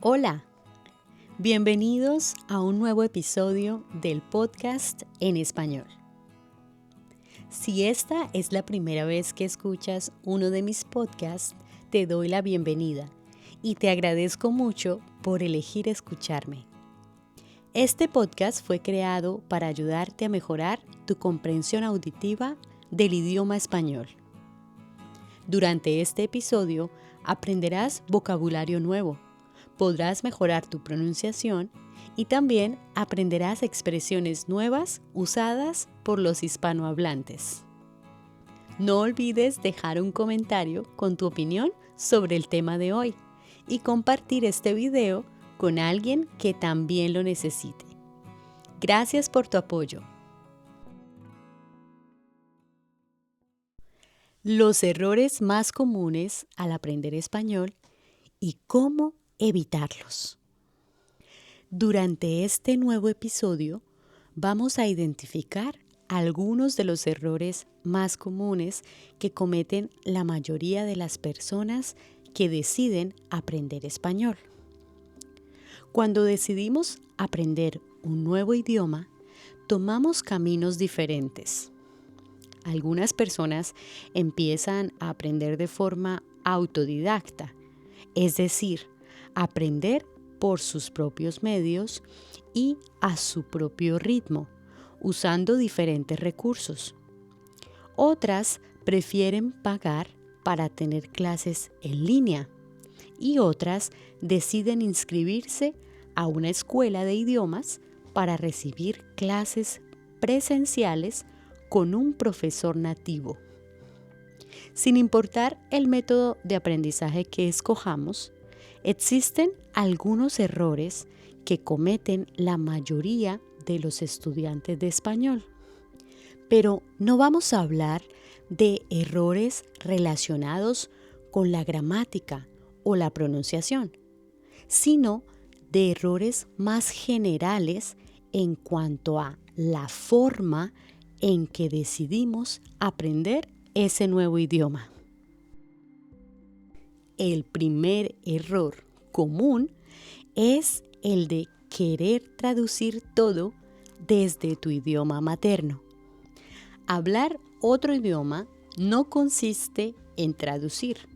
Hola, bienvenidos a un nuevo episodio del podcast en español. Si esta es la primera vez que escuchas uno de mis podcasts, te doy la bienvenida y te agradezco mucho por elegir escucharme. Este podcast fue creado para ayudarte a mejorar tu comprensión auditiva del idioma español. Durante este episodio aprenderás vocabulario nuevo. Podrás mejorar tu pronunciación y también aprenderás expresiones nuevas usadas por los hispanohablantes. No olvides dejar un comentario con tu opinión sobre el tema de hoy y compartir este video con alguien que también lo necesite. Gracias por tu apoyo. Los errores más comunes al aprender español y cómo evitarlos. Durante este nuevo episodio vamos a identificar algunos de los errores más comunes que cometen la mayoría de las personas que deciden aprender español. Cuando decidimos aprender un nuevo idioma, tomamos caminos diferentes. Algunas personas empiezan a aprender de forma autodidacta, es decir, aprender por sus propios medios y a su propio ritmo, usando diferentes recursos. Otras prefieren pagar para tener clases en línea y otras deciden inscribirse a una escuela de idiomas para recibir clases presenciales con un profesor nativo. Sin importar el método de aprendizaje que escojamos, existen algunos errores que cometen la mayoría de los estudiantes de español. Pero no vamos a hablar de errores relacionados con la gramática o la pronunciación, sino de errores más generales en cuanto a la forma en que decidimos aprender ese nuevo idioma. El primer error común es el de querer traducir todo desde tu idioma materno. Hablar otro idioma no consiste en traducir.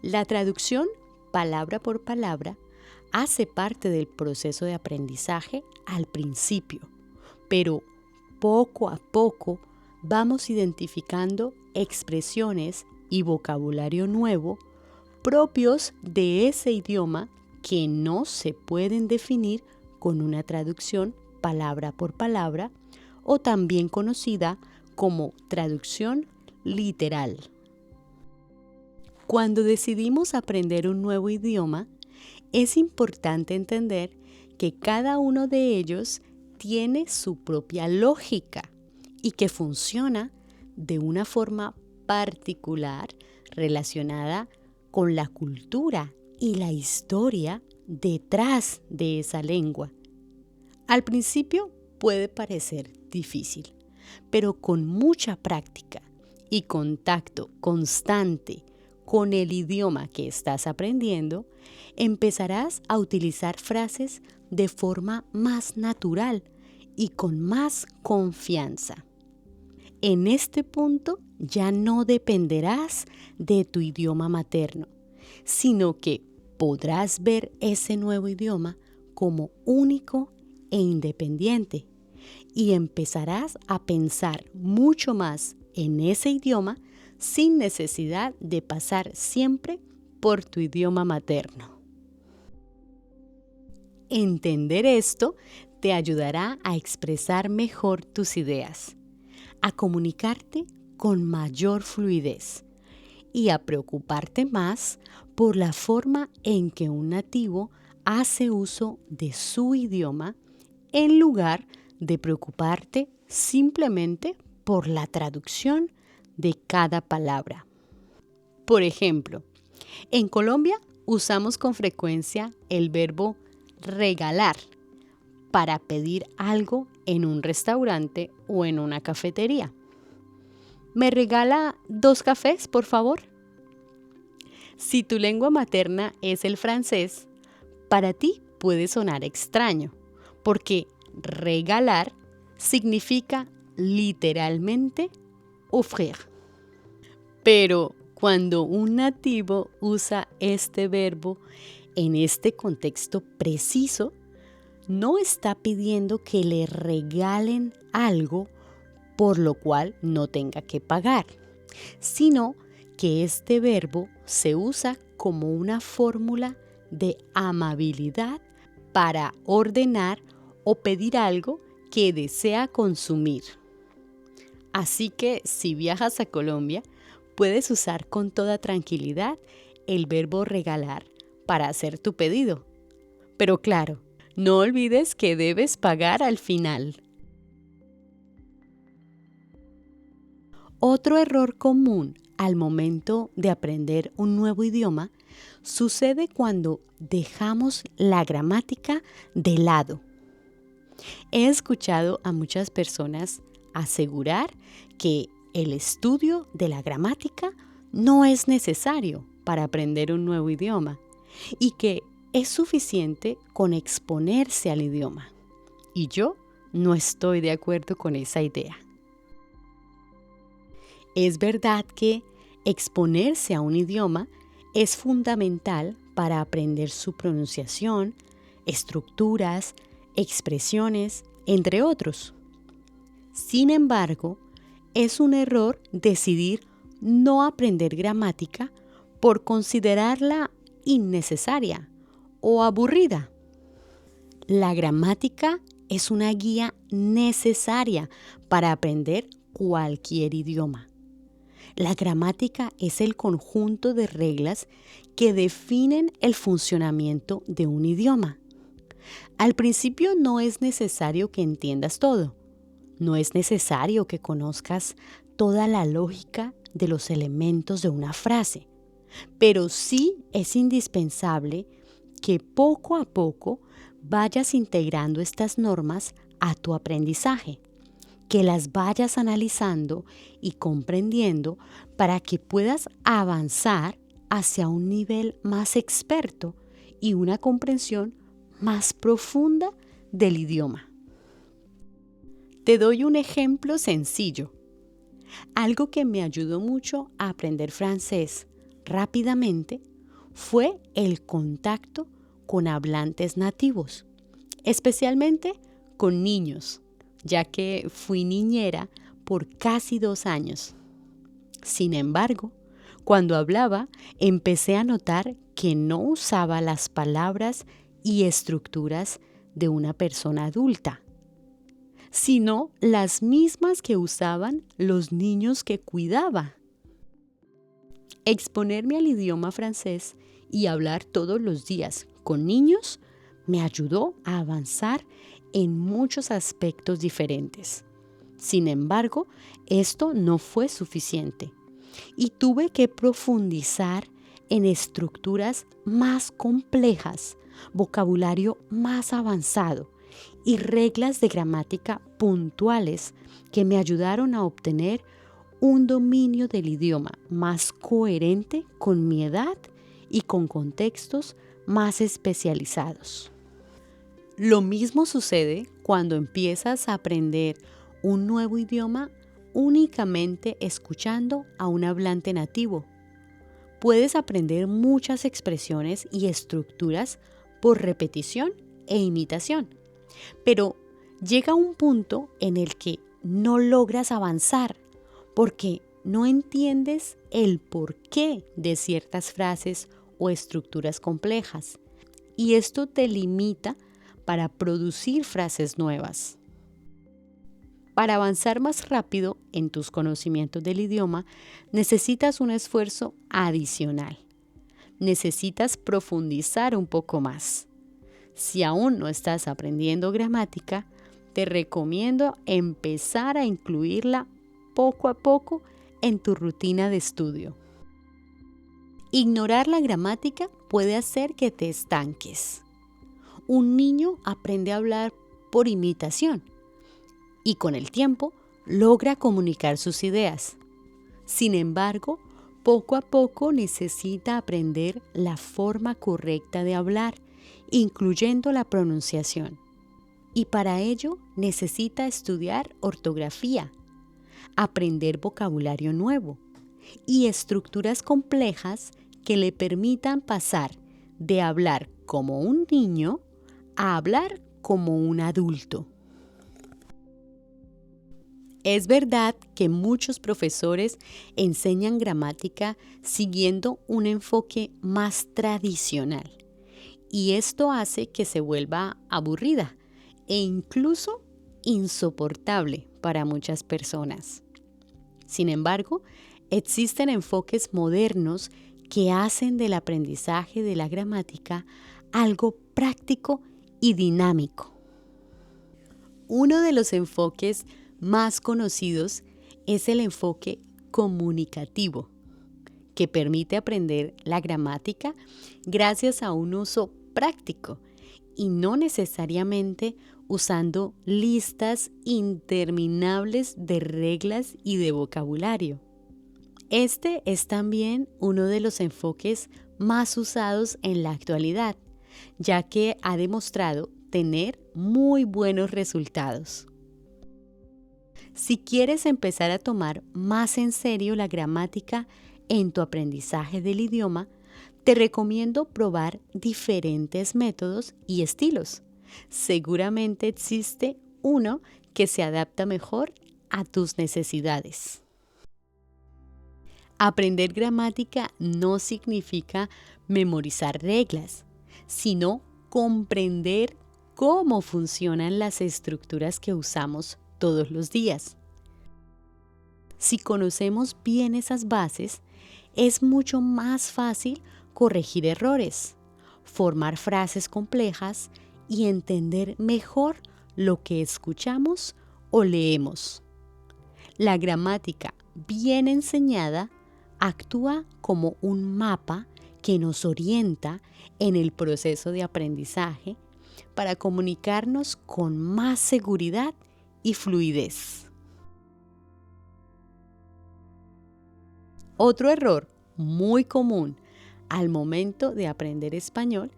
La traducción, palabra por palabra, hace parte del proceso de aprendizaje al principio, pero poco a poco vamos identificando expresiones y vocabulario nuevo propios de ese idioma que no se pueden definir con una traducción palabra por palabra o también conocida como traducción literal. Cuando decidimos aprender un nuevo idioma, es importante entender que cada uno de ellos tiene su propia lógica y que funciona de una forma particular relacionada con la cultura y la historia detrás de esa lengua. Al principio puede parecer difícil, pero con mucha práctica y contacto constante con el idioma que estás aprendiendo, empezarás a utilizar frases de forma más natural y con más confianza. En este punto ya no dependerás de tu idioma materno, sino que podrás ver ese nuevo idioma como único e independiente y empezarás a pensar mucho más en ese idioma sin necesidad de pasar siempre por tu idioma materno. Entender esto te ayudará a expresar mejor tus ideas, a comunicarte con mayor fluidez y a preocuparte más por la forma en que un nativo hace uso de su idioma en lugar de preocuparte simplemente por la traducción de cada palabra. Por ejemplo, en Colombia usamos con frecuencia el verbo regalar para pedir algo en un restaurante o en una cafetería. ¿Me regala 2 cafés, por favor? Si tu lengua materna es el francés, Para ti puede sonar extraño, porque regalar significa literalmente offrir. Pero cuando un nativo usa este verbo en este contexto preciso, no está pidiendo que le regalen algo por lo cual no tenga que pagar, sino que este verbo se usa como una fórmula de amabilidad para ordenar o pedir algo que desea consumir. Así que si viajas a Colombia, puedes usar con toda tranquilidad el verbo regalar para hacer tu pedido. Pero claro, no olvides que debes pagar al final. Otro error común al momento de aprender un nuevo idioma sucede cuando dejamos la gramática de lado. He escuchado a muchas personas asegurar que el estudio de la gramática no es necesario para aprender un nuevo idioma y que es suficiente con exponerse al idioma. Y yo no estoy de acuerdo con esa idea. Es verdad que exponerse a un idioma es fundamental para aprender su pronunciación, estructuras, expresiones, entre otros. Sin embargo, es un error decidir no aprender gramática por considerarla innecesaria o aburrida. La gramática es una guía necesaria para aprender cualquier idioma. La gramática es el conjunto de reglas que definen el funcionamiento de un idioma. Al principio no es necesario que entiendas todo. No es necesario que conozcas toda la lógica de los elementos de una frase, pero sí es indispensable que poco a poco vayas integrando estas normas a tu aprendizaje, que las vayas analizando y comprendiendo para que puedas avanzar hacia un nivel más experto y una comprensión más profunda del idioma. Te doy un ejemplo sencillo. Algo que me ayudó mucho a aprender francés rápidamente fue el contacto con hablantes nativos, especialmente con niños, ya que fui niñera por casi 2 años. Sin embargo, cuando hablaba, empecé a notar que no usaba las palabras y estructuras de una persona adulta, sino las mismas que usaban los niños que cuidaba. Exponerme al idioma francés y hablar todos los días con niños me ayudó a avanzar en muchos aspectos diferentes. Sin embargo, esto no fue suficiente y tuve que profundizar en estructuras más complejas, vocabulario más avanzado y reglas de gramática puntuales que me ayudaron a obtener un dominio del idioma más coherente con mi edad y con contextos más especializados. Lo mismo sucede cuando empiezas a aprender un nuevo idioma únicamente escuchando a un hablante nativo. Puedes aprender muchas expresiones y estructuras por repetición e imitación, pero llega un punto en el que no logras avanzar porque no entiendes el porqué de ciertas frases o estructuras complejas, y esto te limita para producir frases nuevas. Para avanzar más rápido en tus conocimientos del idioma, necesitas un esfuerzo adicional. Necesitas profundizar un poco más. Si aún no estás aprendiendo gramática, te recomiendo empezar a incluirla poco a poco en tu rutina de estudio. Ignorar la gramática puede hacer que te estanques. Un niño aprende a hablar por imitación y con el tiempo logra comunicar sus ideas. Sin embargo, poco a poco necesita aprender la forma correcta de hablar incluyendo la pronunciación. Y para ello necesita estudiar ortografía, aprender vocabulario nuevo y estructuras complejas que le permitan pasar de hablar como un niño a hablar como un adulto. Es verdad que muchos profesores enseñan gramática siguiendo un enfoque más tradicional, y esto hace que se vuelva aburrida e incluso insoportable para muchas personas. Sin embargo, existen enfoques modernos que hacen del aprendizaje de la gramática algo práctico y dinámico. Uno de los enfoques más conocidos es el enfoque comunicativo, que permite aprender la gramática gracias a un uso práctico y no necesariamente usando listas interminables de reglas y de vocabulario. Este es también uno de los enfoques más usados en la actualidad, ya que ha demostrado tener muy buenos resultados. Si quieres empezar a tomar más en serio la gramática en tu aprendizaje del idioma, te recomiendo probar diferentes métodos y estilos. Seguramente existe uno que se adapta mejor a tus necesidades. Aprender gramática no significa memorizar reglas, sino comprender cómo funcionan las estructuras que usamos todos los días. Si conocemos bien esas bases, es mucho más fácil corregir errores, formar frases complejas y entender mejor lo que escuchamos o leemos. La gramática bien enseñada actúa como un mapa que nos orienta en el proceso de aprendizaje para comunicarnos con más seguridad y fluidez. Otro error muy común al momento de aprender español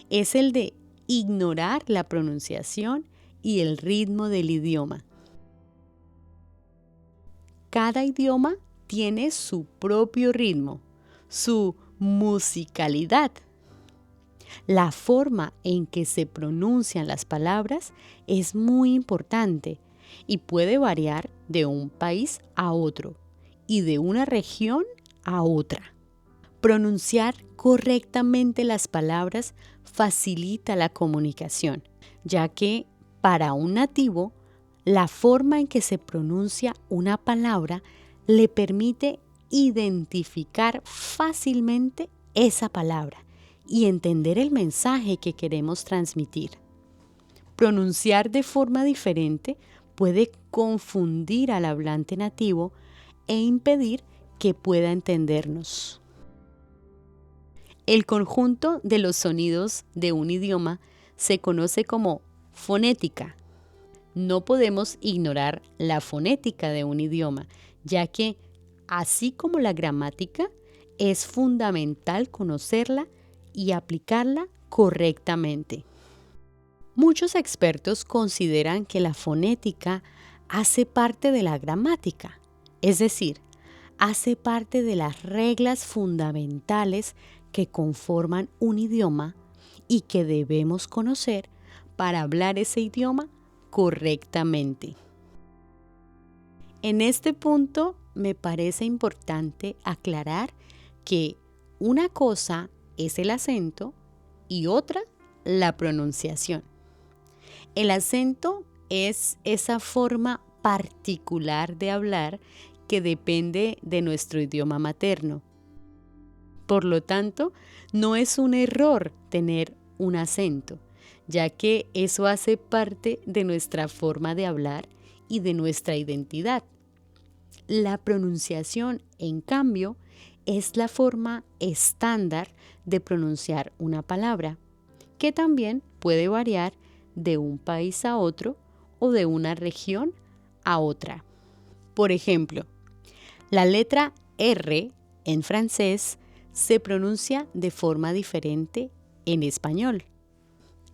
es el de ignorar la pronunciación y el ritmo del idioma. Cada idioma tiene su propio ritmo, su musicalidad. La forma en que se pronuncian las palabras es muy importante y puede variar de un país a otro y de una región a otra. Pronunciar correctamente las palabras facilita la comunicación, ya que para un nativo, la forma en que se pronuncia una palabra le permite identificar fácilmente esa palabra y entender el mensaje que queremos transmitir. Pronunciar de forma diferente puede confundir al hablante nativo e impedir que pueda entendernos. El conjunto de los sonidos de un idioma se conoce como fonética. No podemos ignorar la fonética de un idioma, ya que, así como la gramática, es fundamental conocerla y aplicarla correctamente. Muchos expertos consideran que la fonética hace parte de la gramática, es decir, hace parte de las reglas fundamentales que conforman un idioma y que debemos conocer para hablar ese idioma correctamente. En este punto me parece importante aclarar que una cosa es el acento y otra la pronunciación. El acento es esa forma particular de hablar que depende de nuestro idioma materno. Por lo tanto, no es un error tener un acento, ya que eso hace parte de nuestra forma de hablar y de nuestra identidad. La pronunciación, en cambio, es la forma estándar de pronunciar una palabra, que también puede variar de un país a otro o de una región a otra. Por ejemplo, la letra R en francés se pronuncia de forma diferente en español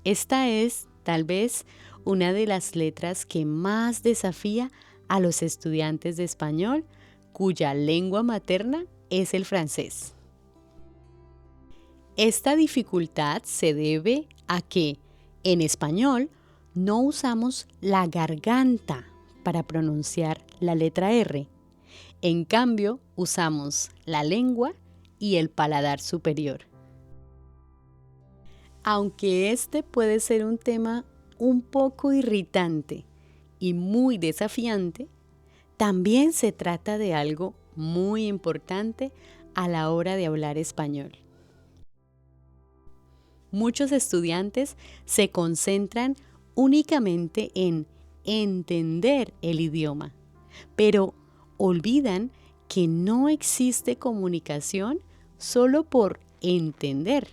Esta es, tal vez, una de las letras que más desafía a los estudiantes de español cuya lengua materna es el francés. Esta dificultad se debe a que, en español, no usamos la garganta para pronunciar la letra R. En cambio, usamos la lengua y el paladar superior. Aunque este puede ser un tema un poco irritante y muy desafiante, también se trata de algo muy importante a la hora de hablar español. Muchos estudiantes se concentran únicamente en entender el idioma, pero olvidan que no existe comunicación solo por entender.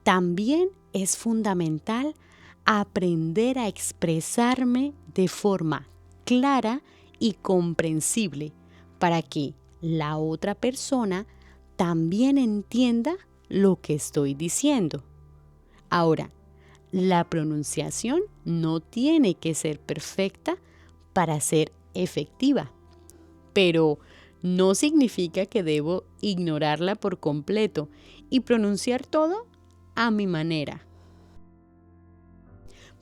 También es fundamental aprender a expresarme de forma clara y comprensible para que la otra persona también entienda lo que estoy diciendo. Ahora, la pronunciación no tiene que ser perfecta para ser efectiva, pero no significa que debo ignorarla por completo y pronunciar todo a mi manera.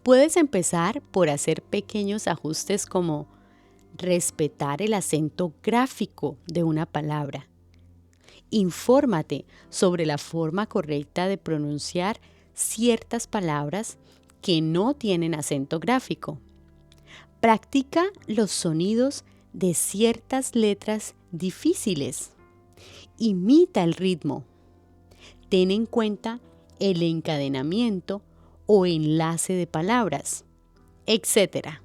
Puedes empezar por hacer pequeños ajustes como respetar el acento gráfico de una palabra. Infórmate sobre la forma correcta de pronunciar ciertas palabras que no tienen acento gráfico. Practica los sonidos de ciertas letras difíciles. Imita el ritmo. Ten en cuenta el encadenamiento o enlace de palabras, etc.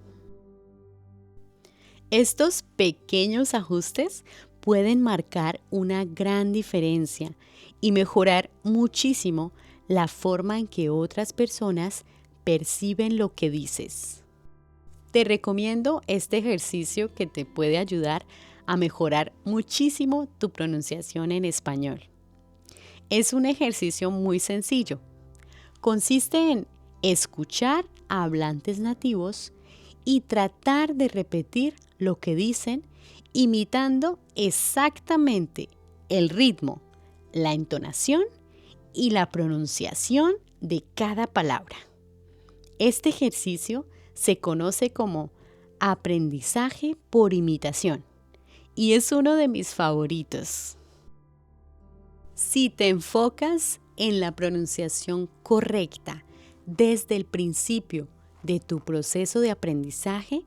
Estos pequeños ajustes pueden marcar una gran diferencia y mejorar muchísimo la forma en que otras personas perciben lo que dices. Te recomiendo este ejercicio que te puede ayudar a mejorar muchísimo tu pronunciación en español. Es un ejercicio muy sencillo. Consiste en escuchar a hablantes nativos y tratar de repetir lo que dicen imitando exactamente el ritmo, la entonación y la pronunciación de cada palabra. Este ejercicio se conoce como aprendizaje por imitación y es uno de mis favoritos. Si te enfocas en la pronunciación correcta desde el principio de tu proceso de aprendizaje,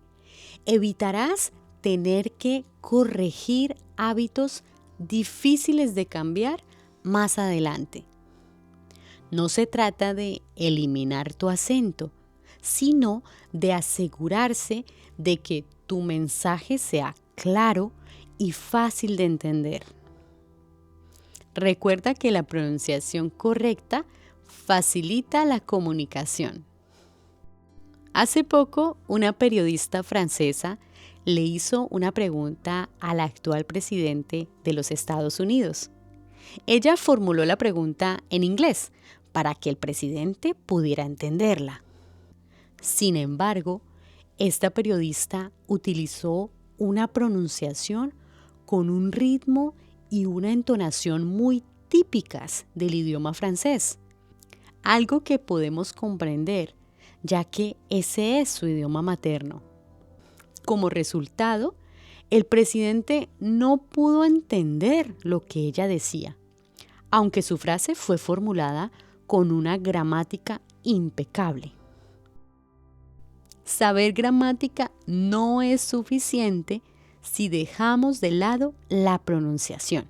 evitarás tener que corregir hábitos difíciles de cambiar más adelante. No se trata de eliminar tu acento, sino de asegurarse de que tu mensaje sea claro y fácil de entender. Recuerda que la pronunciación correcta facilita la comunicación. Hace poco, una periodista francesa le hizo una pregunta al actual presidente de los Estados Unidos. Ella formuló la pregunta en inglés para que el presidente pudiera entenderla. Sin embargo, esta periodista utilizó una pronunciación con un ritmo y una entonación muy típicas del idioma francés, algo que podemos comprender ya que ese es su idioma materno. Como resultado, el presidente no pudo entender lo que ella decía, aunque su frase fue formulada con una gramática impecable. Saber gramática no es suficiente si dejamos de lado la pronunciación.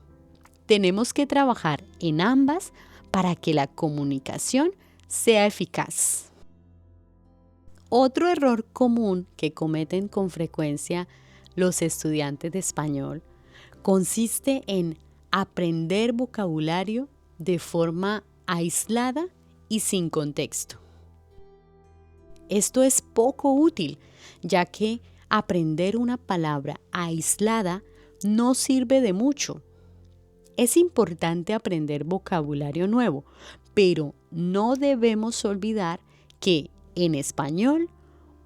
Tenemos que trabajar en ambas para que la comunicación sea eficaz. Otro error común que cometen con frecuencia los estudiantes de español consiste en aprender vocabulario de forma aislada y sin contexto. Esto es poco útil, ya que aprender una palabra aislada no sirve de mucho. Es importante aprender vocabulario nuevo, pero no debemos olvidar que en español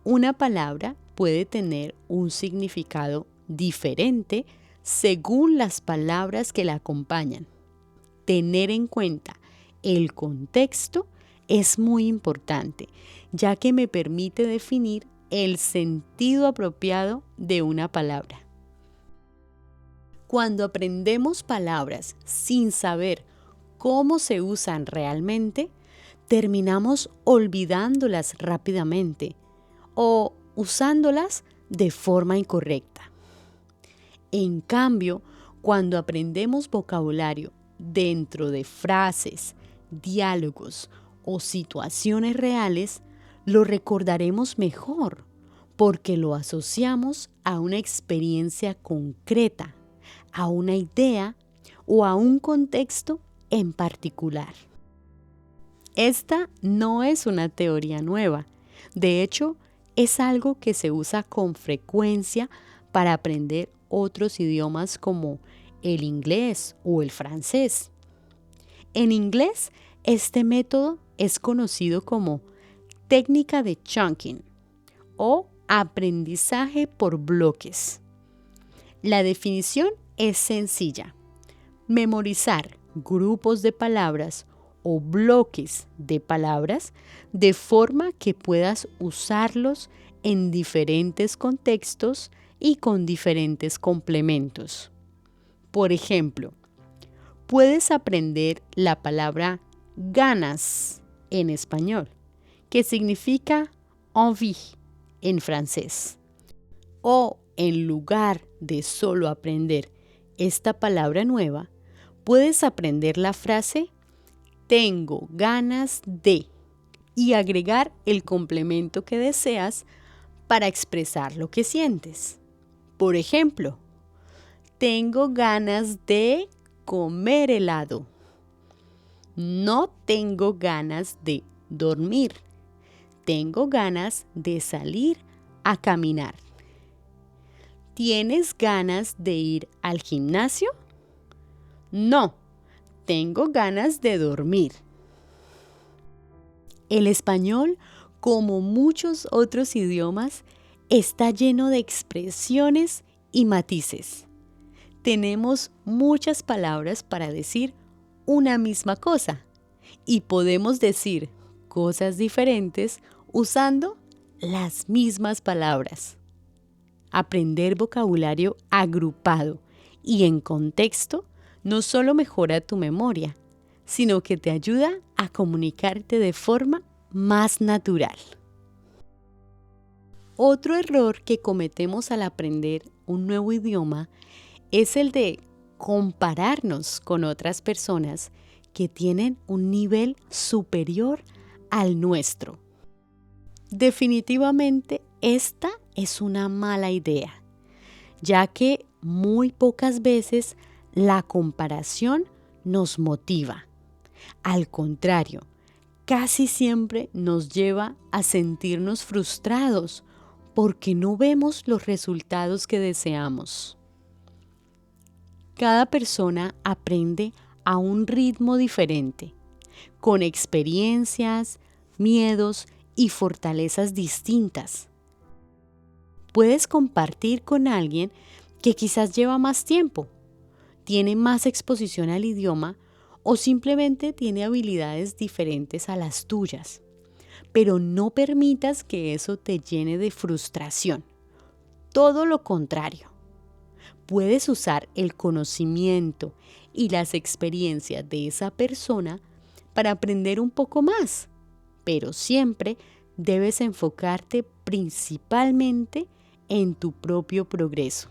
una palabra puede tener un significado diferente según las palabras que la acompañan. Tener en cuenta el contexto es muy importante, ya que me permite definir el sentido apropiado de una palabra. Cuando aprendemos palabras sin saber cómo se usan realmente, terminamos olvidándolas rápidamente o usándolas de forma incorrecta. En cambio, cuando aprendemos vocabulario dentro de frases, diálogos o situaciones reales, lo recordaremos mejor porque lo asociamos a una experiencia concreta, a una idea o a un contexto en particular. Esta no es una teoría nueva. De hecho, es algo que se usa con frecuencia para aprender otros idiomas como el inglés o el francés. En inglés, este método es conocido como técnica de chunking o aprendizaje por bloques. La definición es sencilla. Memorizar grupos de palabras o bloques de palabras de forma que puedas usarlos en diferentes contextos y con diferentes complementos. Por ejemplo, puedes aprender la palabra ganas en español, que significa envie en francés. O en lugar de solo aprender esta palabra nueva, puedes aprender la frase tengo ganas de y agregar el complemento que deseas para expresar lo que sientes. Por ejemplo, tengo ganas de comer helado. No tengo ganas de dormir. Tengo ganas de salir a caminar. ¿Tienes ganas de ir al gimnasio? No, tengo ganas de dormir. El español, como muchos otros idiomas, está lleno de expresiones y matices. Tenemos muchas palabras para decir una misma cosa y podemos decir cosas diferentes usando las mismas palabras. Aprender vocabulario agrupado y en contexto no solo mejora tu memoria, sino que te ayuda a comunicarte de forma más natural. Otro error que cometemos al aprender un nuevo idioma es el de compararnos con otras personas que tienen un nivel superior al nuestro. Definitivamente, esta es una mala idea, ya que muy pocas veces la comparación nos motiva. Al contrario, casi siempre nos lleva a sentirnos frustrados porque no vemos los resultados que deseamos. Cada persona aprende a un ritmo diferente, con experiencias, miedos y fortalezas distintas. Puedes compartir con alguien que quizás lleva más tiempo, tiene más exposición al idioma o simplemente tiene habilidades diferentes a las tuyas. Pero no permitas que eso te llene de frustración. Todo lo contrario. Puedes usar el conocimiento y las experiencias de esa persona para aprender un poco más, pero siempre debes enfocarte principalmente en tu propio progreso.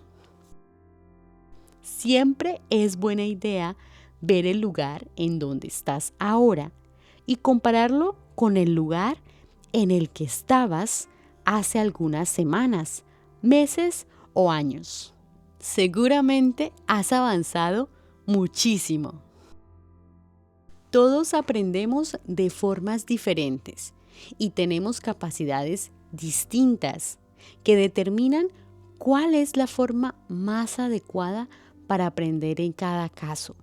Siempre es buena idea ver el lugar en donde estás ahora y compararlo con el lugar en el que estabas hace algunas semanas, meses o años. Seguramente has avanzado muchísimo. Todos aprendemos de formas diferentes y tenemos capacidades distintas que determinan cuál es la forma más adecuada para aprender en cada caso.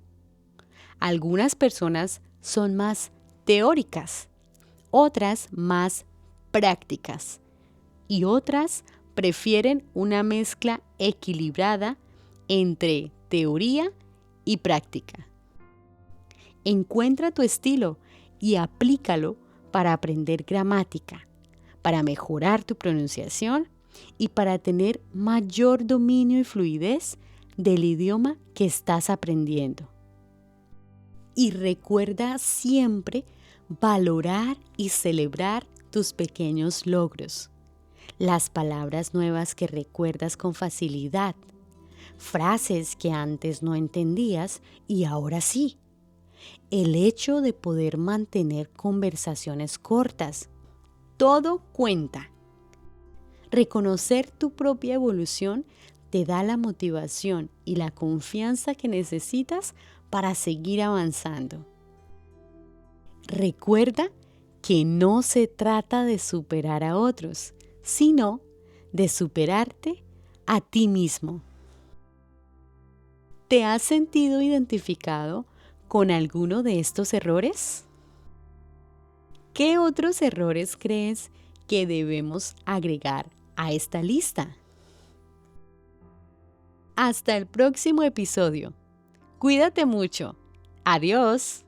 Algunas personas son más teóricas, otras más prácticas y otras prefieren una mezcla equilibrada entre teoría y práctica. Encuentra tu estilo y aplícalo para aprender gramática, para mejorar tu pronunciación y para tener mayor dominio y fluidez del idioma que estás aprendiendo. Y recuerda siempre valorar y celebrar tus pequeños logros, las palabras nuevas que recuerdas con facilidad, frases que antes no entendías y ahora sí, el hecho de poder mantener conversaciones cortas. Todo cuenta. Reconocer tu propia evolución te da la motivación y la confianza que necesitas para seguir avanzando. Recuerda que no se trata de superar a otros, sino de superarte a ti mismo. ¿Te has sentido identificado con alguno de estos errores? ¿Qué otros errores crees que debemos agregar a esta lista? Hasta el próximo episodio. Cuídate mucho. Adiós.